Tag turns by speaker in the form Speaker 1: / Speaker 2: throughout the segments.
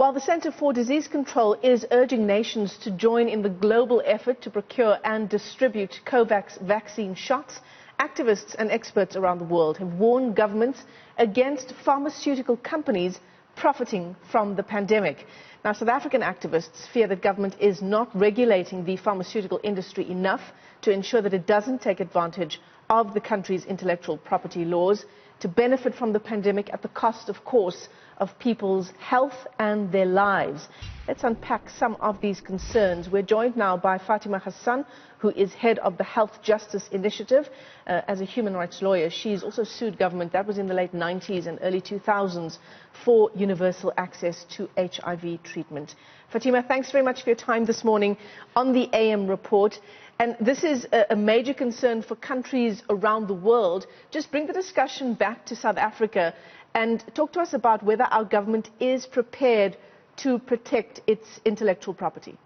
Speaker 1: While the Centre for Disease Control is urging nations to join in the global effort to procure and distribute COVAX vaccine shots, activists and experts around the world have warned governments against pharmaceutical companies profiting from the pandemic. Now, South African activists fear that government is not regulating the pharmaceutical industry enough to ensure that it doesn't take advantage of the country's intellectual property laws to benefit from the pandemic at the cost, of course, of people's health and their lives. Let's unpack some of these concerns. We're joined now by Fatima Hassan, who is head of the Health Justice Initiative. As a human rights lawyer, she's also sued government, that was in the late 90s and early 2000s, for universal access to HIV treatment. Fatima, thanks very much for your time this morning on the AM report. And this is a major concern for countries around the world. Just bring the discussion back to South Africa and talk to us about whether our government is prepared to protect its intellectual property.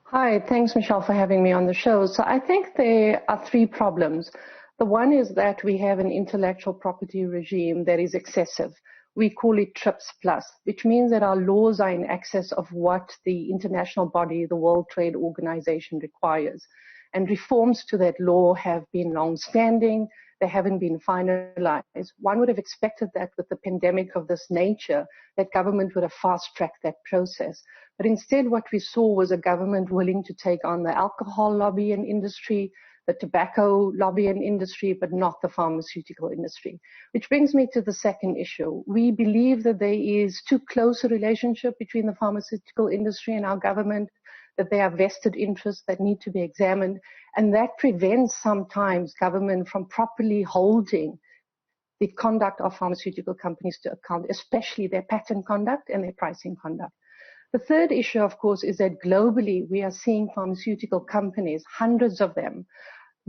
Speaker 2: Hi, thanks, Michelle, for having me on the show. So I think there are three problems. The one is that we have an intellectual property regime that is excessive. We call it TRIPS Plus, which means that our laws are in excess of what the international body, the World Trade Organization, requires. And reforms to that law have been long-standing. They haven't been finalized. One would have expected that with the pandemic of this nature, that government would have fast-tracked that process. But instead, what we saw was a government willing to take on the alcohol lobby and industry, the tobacco lobby and industry, but not the pharmaceutical industry. Which brings me to the second issue. We believe that there is too close a relationship between the pharmaceutical industry and our government, that there are vested interests that need to be examined, and that prevents sometimes government from properly holding the conduct of pharmaceutical companies to account, especially their patent conduct and their pricing conduct. The third issue, of course, is that globally we are seeing pharmaceutical companies, hundreds of them,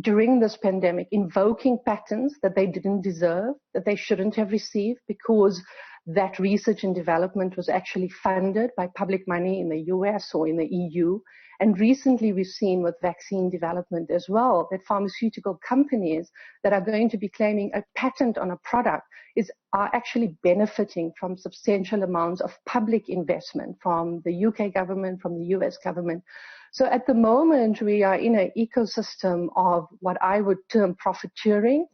Speaker 2: during this pandemic, invoking patents that they didn't deserve, that they shouldn't have received, because that research and development was actually funded by public money in the US or in the EU. And recently we've seen with vaccine development as well, that pharmaceutical companies that are going to be claiming a patent on a product are actually benefiting from substantial amounts of public investment from the UK government, from the US government. So at the moment, we are in an ecosystem of what I would term profiteering,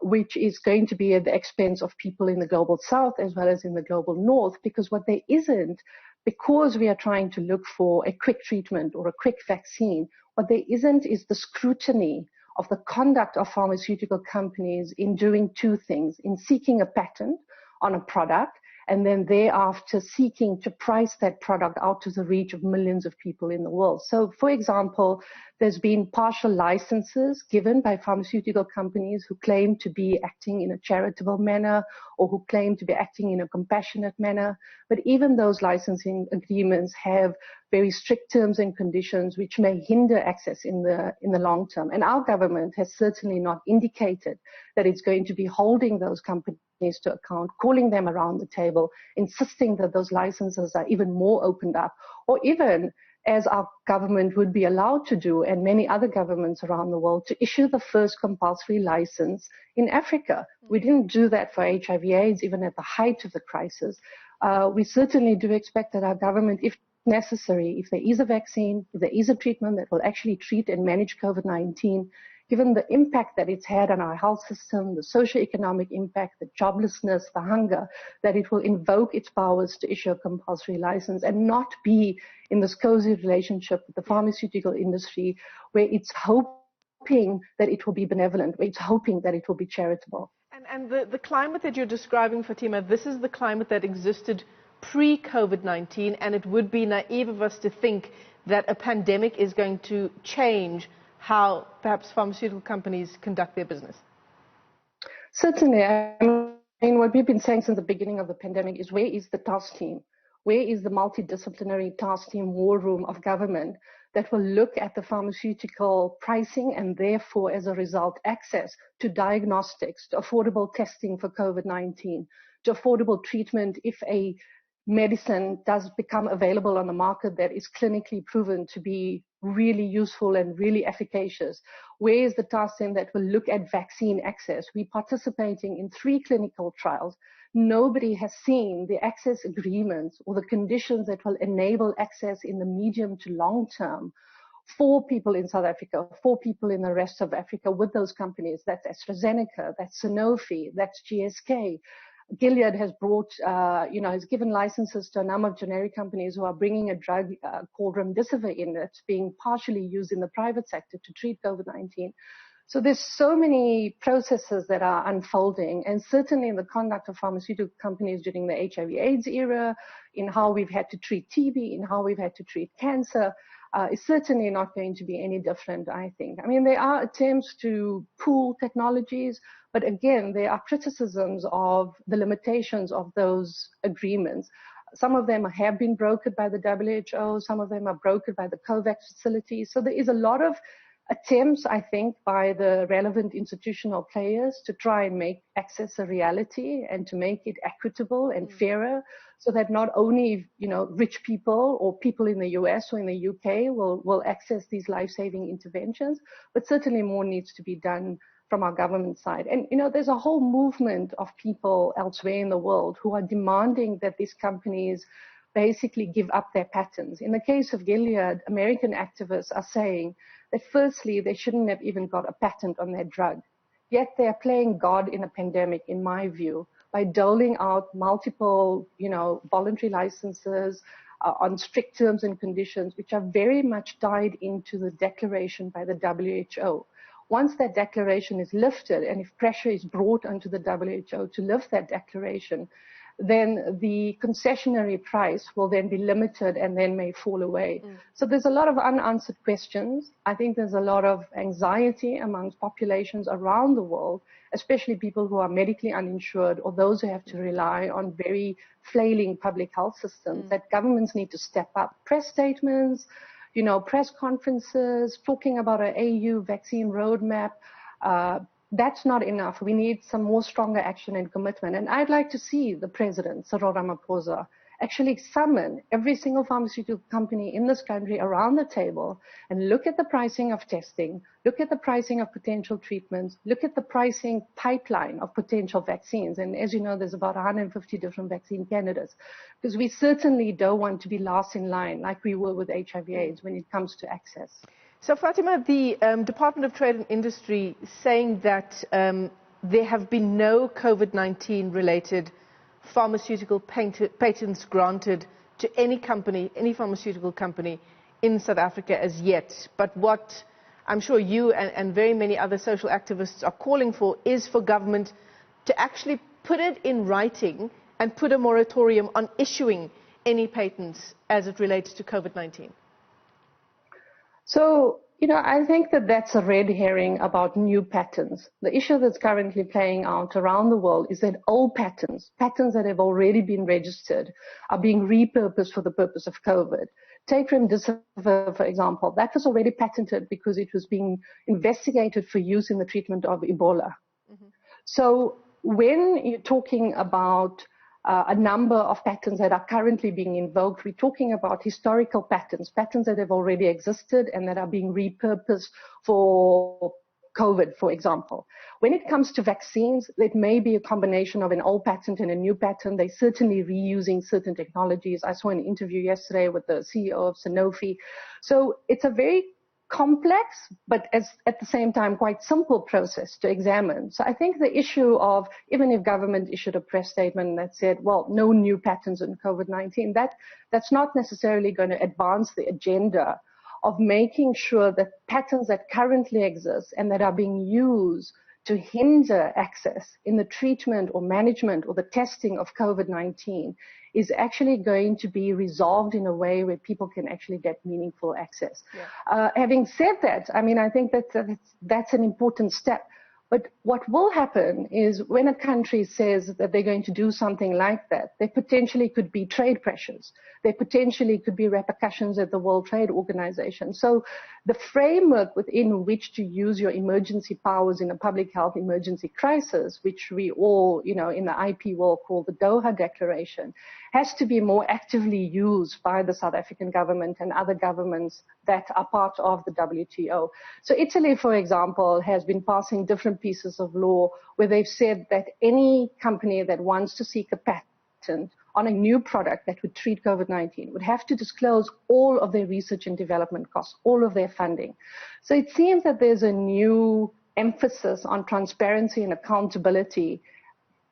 Speaker 2: which is going to be at the expense of people in the global south as well as in the global north, because what there isn't, because we are trying to look for a quick treatment or a quick vaccine, what there isn't is the scrutiny of the conduct of pharmaceutical companies in doing two things, in seeking a patent on a product and then thereafter seeking to price that product out to the reach of millions of people in the world. So, for example, there's been partial licenses given by pharmaceutical companies who claim to be acting in a charitable manner or who claim to be acting in a compassionate manner. But even those licensing agreements have very strict terms and conditions which may hinder access in the long term. And our government has certainly not indicated that it's going to be holding those companies to account, calling them around the table, insisting that those licenses are even more opened up, or even, as our government would be allowed to do, and many other governments around the world, to issue the first compulsory license in Africa. We didn't do that for HIV/AIDS even at the height of the crisis. We certainly do expect that our government, if necessary, if there is a vaccine, if there is a treatment that will actually treat and manage COVID-19, given the impact that it's had on our health system, the socioeconomic impact, the joblessness, the hunger, that it will invoke its powers to issue a compulsory license and not be in this cozy relationship with the pharmaceutical industry where it's hoping that it will be benevolent, where it's hoping that it will be charitable.
Speaker 1: And the climate that you're describing, Fatima, this is the climate that existed pre-COVID-19, and it would be naive of us to think that a pandemic is going to change how perhaps pharmaceutical companies conduct their business.
Speaker 2: Certainly. I mean, what we've been saying since the beginning of the pandemic is, where is the task team? Where is the multidisciplinary task team war room of government that will look at the pharmaceutical pricing and therefore, as a result, access to diagnostics, to affordable testing for COVID-19, to affordable treatment if a medicine does become available on the market that is clinically proven to be really useful and really efficacious? Where is the task team that will look at vaccine access? We're participating in 3 clinical trials nobody has seen the access agreements or the conditions that will enable access in the medium to long term for people in South Africa, for people in the rest of Africa with those companies. That's AstraZeneca, that's Sanofi, that's GSK. Gilead has brought, has given licenses to a number of generic companies who are bringing a drug called remdesivir in that's being partially used in the private sector to treat COVID-19. So there's so many processes that are unfolding, and certainly in the conduct of pharmaceutical companies during the HIV/AIDS era, in how we've had to treat TB, in how we've had to treat cancer, is certainly not going to be any different, I think. I mean, there are attempts to pool technologies, but again, there are criticisms of the limitations of those agreements. Some of them have been brokered by the WHO, some of them are brokered by the COVAX facility. So there is a lot of attempts, I think, by the relevant institutional players to try and make access a reality and to make it equitable and fairer, so that not only, rich people or people in the US or in the UK will access these life-saving interventions, but certainly more needs to be done from our government side. And, there's a whole movement of people elsewhere in the world who are demanding that these companies basically give up their patents. In the case of Gilead, American activists are saying that firstly, they shouldn't have even got a patent on their drug. Yet they are playing God in a pandemic, in my view, by doling out multiple, voluntary licenses on strict terms and conditions, which are very much tied into the declaration by the WHO. Once that declaration is lifted, and if pressure is brought onto the WHO to lift that declaration, then the concessionary price will then be limited and then may fall away. So there's a lot of unanswered questions. I think there's a lot of anxiety amongst populations around the world, especially people who are medically uninsured or those who have to rely on very flailing public health systems, that governments need to step up. Press statements, press conferences, talking about an AU vaccine roadmap, that's not enough. We need some more stronger action and commitment. And I'd like to see the President, Cyril Ramaphosa, actually summon every single pharmaceutical company in this country around the table and look at the pricing of testing, look at the pricing of potential treatments, look at the pricing pipeline of potential vaccines. And as you know, there's about 150 different vaccine candidates, because we certainly don't want to be last in line like we were with HIV/AIDS when it comes to access.
Speaker 1: So, Fatima, the Department of Trade and Industry saying that there have been no COVID-19 related pharmaceutical patents granted to any company, any pharmaceutical company in South Africa as yet. But what I'm sure you and very many other social activists are calling for is for government to actually put it in writing and put a moratorium on issuing any patents as it relates to COVID-19.
Speaker 2: So, I think that that's a red herring about new patents. The issue that's currently playing out around the world is that old patents that have already been registered, are being repurposed for the purpose of COVID. Take remdesivir, for example. That was already patented because it was being investigated for use in the treatment of Ebola. So when you're talking about a number of patents that are currently being invoked, we're talking about historical patents that have already existed and that are being repurposed for COVID, for example. When it comes to vaccines, it may be a combination of an old patent and a new patent. They're certainly reusing certain technologies. I saw an interview yesterday with the CEO of Sanofi. So it's a very complex, but at the same time quite simple process to examine. So I think the issue of, even if government issued a press statement that said, well, no new patents on COVID-19, that's not necessarily going to advance the agenda of making sure that patents that currently exist and that are being used to hinder access in the treatment or management or the testing of COVID-19 is actually going to be resolved in a way where people can actually get meaningful access. Yeah. Having said that, I mean, I think that's an important step. But what will happen is when a country says that they're going to do something like that, there potentially could be trade pressures. There potentially could be repercussions at the World Trade Organization. So the framework within which to use your emergency powers in a public health emergency crisis, which we all, in the IP world call the Doha Declaration, has to be more actively used by the South African government and other governments that are part of the WTO. So Italy, for example, has been passing different pieces of law where they've said that any company that wants to seek a patent on a new product that would treat COVID-19 would have to disclose all of their research and development costs, all of their funding. So it seems that there's a new emphasis on transparency and accountability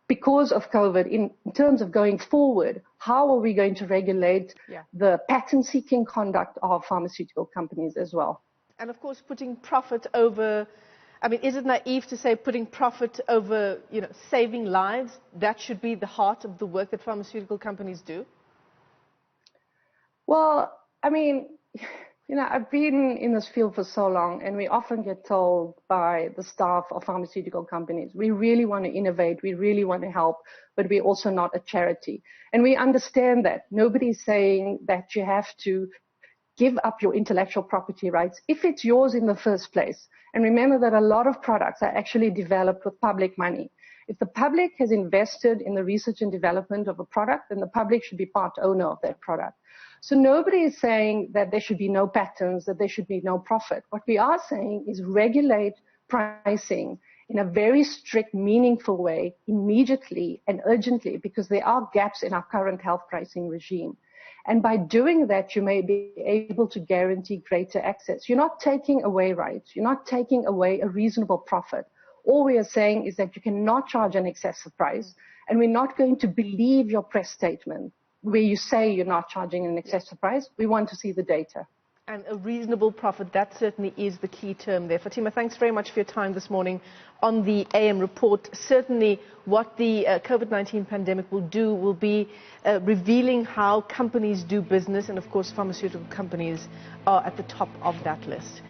Speaker 2: because of COVID in terms of going forward. How are we going to regulate the patent-seeking conduct of pharmaceutical companies as well?
Speaker 1: And of course, putting profit over, is it naive to say putting profit over, saving lives? That should be the heart of the work that pharmaceutical companies do?
Speaker 2: Well, I've been in this field for so long, and we often get told by the staff of pharmaceutical companies, we really want to innovate, we really want to help, but we're also not a charity. And we understand that. Nobody's saying that you have to give up your intellectual property rights if it's yours in the first place. And remember that a lot of products are actually developed with public money. If the public has invested in the research and development of a product, then the public should be part owner of that product. So nobody is saying that there should be no patents, that there should be no profit. What we are saying is regulate pricing in a very strict, meaningful way, immediately and urgently, because there are gaps in our current health pricing regime. And by doing that, you may be able to guarantee greater access. You're not taking away rights. You're not taking away a reasonable profit. All we are saying is that you cannot charge an excessive price, and we're not going to believe your press statement where you say you're not charging an excessive price. We want to see the data.
Speaker 1: And a reasonable profit, that certainly is the key term there. Fatima, thanks very much for your time this morning on the AM report. Certainly what the COVID-19 pandemic will do will be revealing how companies do business, and of course pharmaceutical companies are at the top of that list.